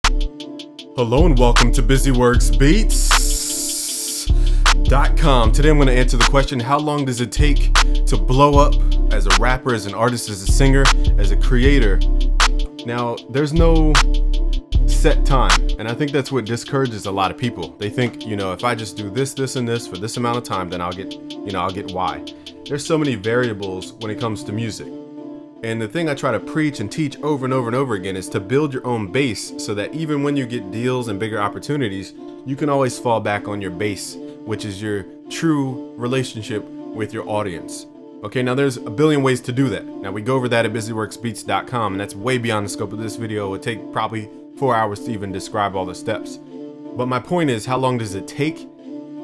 Hello and welcome to BusyWorksBeats.com. Today I'm going to answer the question, how long does it take to blow up as a rapper, as an artist, as a singer, as a creator? Now, there's no set time, and I think that's what discourages a lot of people. They think, if I just do this, this, and this for this amount of time, then I'll get Y. There's so many variables when it comes to music. And the thing I try to preach and teach over and over and over again is to build your own base so that even when you get deals and bigger opportunities, you can always fall back on your base, which is your true relationship with your audience. Okay, now there's a billion ways to do that. Now we go over that at BusyWorksBeats.com, and that's way beyond the scope of this video. It would take probably 4 hours to even describe all the steps. But my point is, how long does it take?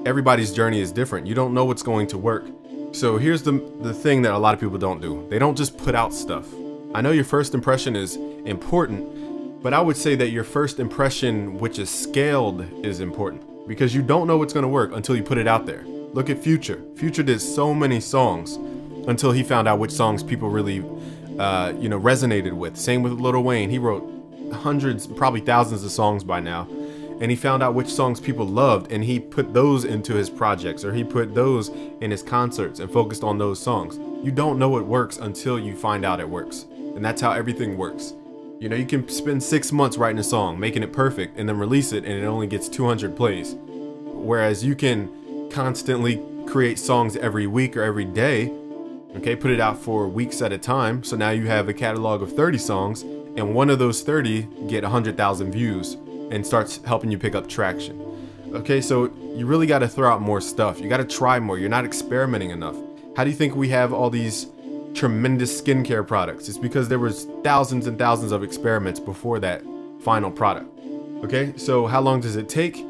Everybody's journey is different. You don't know what's going to work. So here's the thing that a lot of people don't do. They don't just put out stuff. I know your first impression is important, but I would say that your first impression, which is scaled, is important, because you don't know what's going to work until you put it out there. Look at Future. Future did so many songs until he found out which songs people really resonated with. Same with Lil Wayne. He wrote hundreds, probably thousands of songs by now, and he found out which songs people loved, and he put those into his projects, or he put those in his concerts and focused on those songs. You don't know it works until you find out it works, and that's how everything works. You can spend 6 months writing a song, making it perfect, and then release it, and it only gets 200 plays. Whereas you can constantly create songs every week or every day, okay, put it out for weeks at a time, so now you have a catalog of 30 songs, and one of those 30 get 100,000 views and starts helping you pick up traction. Okay, so you really got to throw out more stuff. You got to try more. You're not experimenting enough. How do you think we have all these tremendous skincare products? It's because there was thousands and thousands of experiments before that final product. Okay, so how long does it take?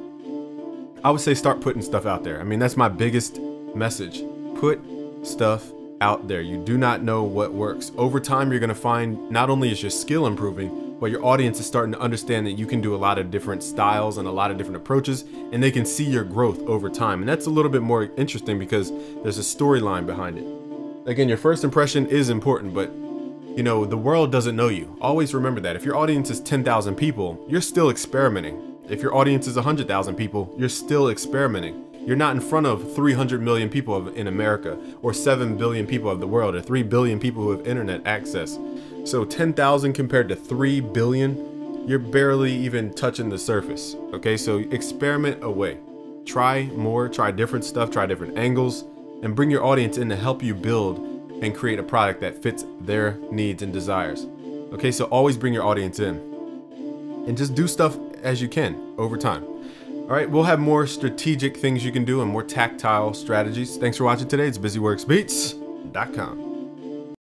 I would say start putting stuff out there. I mean, that's my biggest message. Put stuff out there. You do not know what works. Over time, you're going to find not only is your skill improving, but your audience is starting to understand that you can do a lot of different styles and a lot of different approaches, and they can see your growth over time. And that's a little bit more interesting because there's a storyline behind it. Again, your first impression is important, but the world doesn't know you. Always remember that. If your audience is 10,000 people, you're still experimenting. If your audience is 100,000 people, you're still experimenting. You're not in front of 300 million people in America, or 7 billion people of the world, or 3 billion people who have internet access. So 10,000 compared to 3 billion, you're barely even touching the surface. Okay, so experiment away. Try more, try different stuff, try different angles, and bring your audience in to help you build and create a product that fits their needs and desires. Okay, so always bring your audience in. And just do stuff as you can over time. All right, we'll have more strategic things you can do and more tactile strategies. Thanks for watching today. It's BusyWorksBeats.com.